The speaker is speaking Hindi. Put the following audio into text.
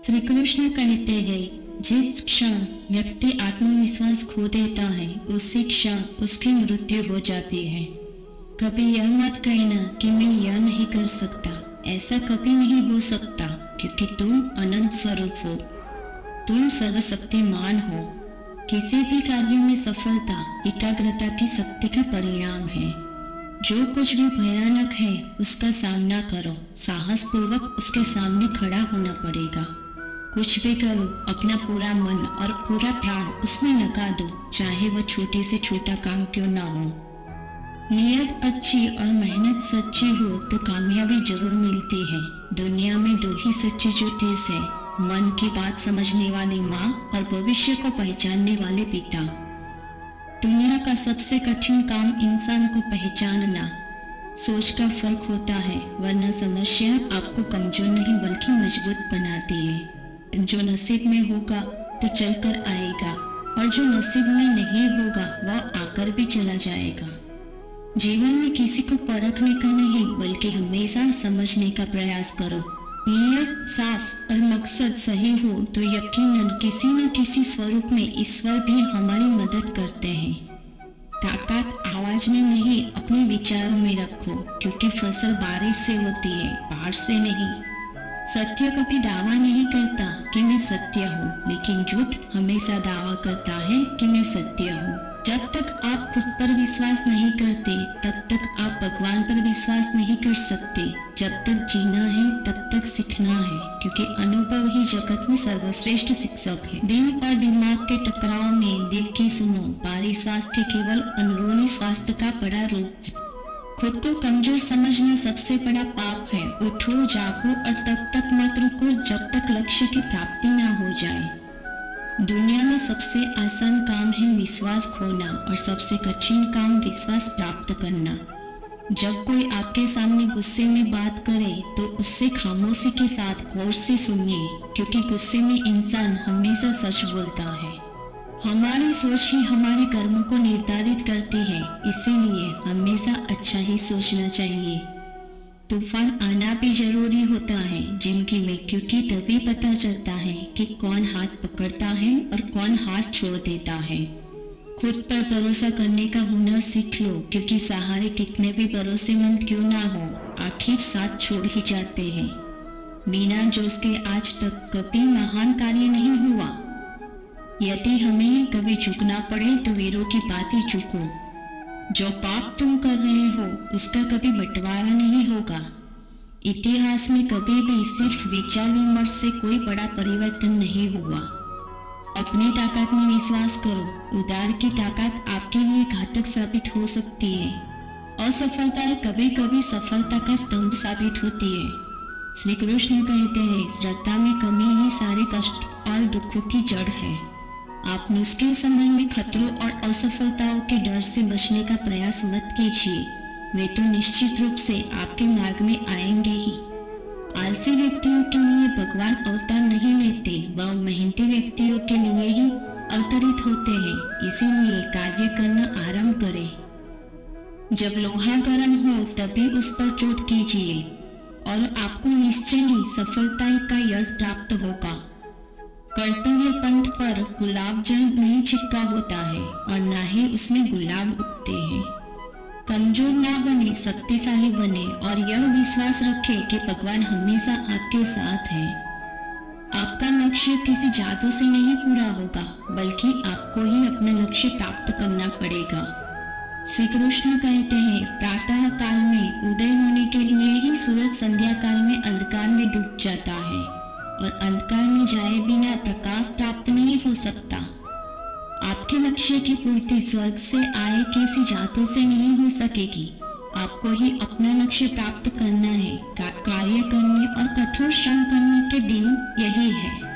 श्री कृष्ण कहते हैं, जिस क्षण व्यक्ति आत्मविश्वास खो देता है उसी क्षण उसकी मृत्यु हो जाती है। कभी यह मत कहना कि मैं यह नहीं कर सकता, ऐसा कभी नहीं हो सकता, क्योंकि तुम अनंत स्वरूप हो, तुम सर्वशक्तिमान हो। किसी भी कार्य में सफलता एकाग्रता की शक्ति का परिणाम है। जो कुछ भी भयानक है उसका सामना करो, साहस पूर्वक उसके सामने खड़ा होना पड़ेगा। कुछ भी करो, अपना पूरा मन और पूरा प्राण उसमें लगा दो, चाहे वह छोटे से छोटा काम क्यों ना हो। नियत अच्छी और मेहनत सच्ची हो तो कामयाबी जरूर मिलती है। दुनिया में दो ही सच्ची ज्योतिष है, मन की बात समझने वाली माँ और भविष्य को पहचानने वाले पिता। दुनिया का सबसे कठिन काम इंसान को पहचानना। सोच का फर्क होता है, वरना समस्या आपको कमजोर नहीं बल्कि मजबूत बनाती है। जो नसीब में होगा तो चलकर आएगा, और जो नसीब में नहीं होगा वह आकर भी चला जाएगा। जीवन में किसी को परखने का नहीं बल्कि हमेशा समझने का प्रयास करो। नियत साफ और मकसद सही हो तो यकीनन किसी न किसी स्वरूप में ईश्वर भी हमारी मदद करते हैं। ताकत आवाज में नहीं अपने विचारों में रखो, क्योंकि फसल बारिश से होती है, बाढ़ से नहीं। सत्य कभी दावा नहीं करता कि मैं सत्य हूँ, लेकिन झूठ हमेशा दावा करता है कि मैं सत्य हूँ। जब तक आप खुद पर विश्वास नहीं करते तब तक आप भगवान पर विश्वास नहीं कर सकते। जब तक जीना है तब तक सीखना है, क्योंकि अनुभव ही जगत में सर्वश्रेष्ठ शिक्षक है। दिल और दिमाग के टकराव में दिल की सुनो, बाहरी स्वास्थ्य केवल अंदरूनी स्वास्थ्य का बड़ा रूप है। खुद को कमजोर समझना सबसे बड़ा पाप है। उठो, जागो और तब तक मत रुको जब तक लक्ष्य की प्राप्ति न हो जाए। दुनिया में सबसे आसान काम है विश्वास खोना और सबसे कठिन काम विश्वास प्राप्त करना। जब कोई आपके सामने गुस्से में बात करे तो उससे खामोशी के साथ गौर से सुनिए, क्योंकि गुस्से में इंसान हमेशा सच बोलता है। हमारी सोच ही हमारे कर्मों को निर्धारित करती है, इसीलिए हमेशा अच्छा ही सोचना चाहिए। तूफान आना भी जरूरी होता है जिंदगी में, क्योंकि तभी पता चलता है कि कौन हाथ पकड़ता है और कौन हाथ छोड़ देता है। खुद पर भरोसा करने का हुनर सीख लो, क्योंकि सहारे कितने भी भरोसेमंद क्यों ना हो, आखिर साथ छोड़ ही जाते हैं। बिना जोश के आज तक कभी महान कार्य नहीं हुआ। यदि हमें कभी झुकना पड़े तो वीरों की बात ही चूको। जो पाप तुम कर रहे हो उसका कभी बंटवारा नहीं होगा। इतिहास में कभी भी सिर्फ विचार विमर्श से कोई बड़ा परिवर्तन नहीं हुआ। अपनी ताकत में विश्वास करो। उदार की ताकत आपके लिए घातक साबित हो सकती है। असफलताएं कभी कभी सफलता का स्तंभ साबित होती है। श्री कृष्ण कहते हैं, श्रद्धा में कमी ही सारे कष्ट और दुखों की जड़ है। आप मुश्किल समय में खतरों और असफलताओं के डर से बचने का प्रयास मत कीजिए, वे तो निश्चित रूप से आपके मार्ग में आएंगे ही। आलसी व्यक्तियों के लिए भगवान अवतार नहीं लेते, वह मेहनती व्यक्तियों के लिए ही अवतरित होते हैं। इसीलिए कार्य करना आरंभ करें। जब लोहा गर्म हो तभी उस पर चोट कीजिए और आपको निश्चय ही सफलता का यश प्राप्त होगा। कर्तव्य पंथ पर गुलाब जल नहीं छिटका होता है और न ही उसमें गुलाब उगते हैं। कमजोर ना बने, शक्तिशाली बने और यह विश्वास रखे कि भगवान हमेशा आपके साथ है। आपका लक्ष्य किसी जादू से नहीं पूरा होगा, बल्कि आपको ही अपना लक्ष्य प्राप्त करना पड़ेगा। श्री कृष्ण कहते हैं, प्रातः काल में उदय होने के लिए ही सूरज संध्या काल में अंधकार में डूब जाता है, और अंधकार में जाए बिना प्रकाश प्राप्त नहीं हो सकता। आपके लक्ष्य की पूर्ति स्वर्ग से आए किसी जादू से नहीं हो सकेगी। आपको ही अपना लक्ष्य प्राप्त करना है। कार्य करने और कठोर श्रम करने के दिन यही है।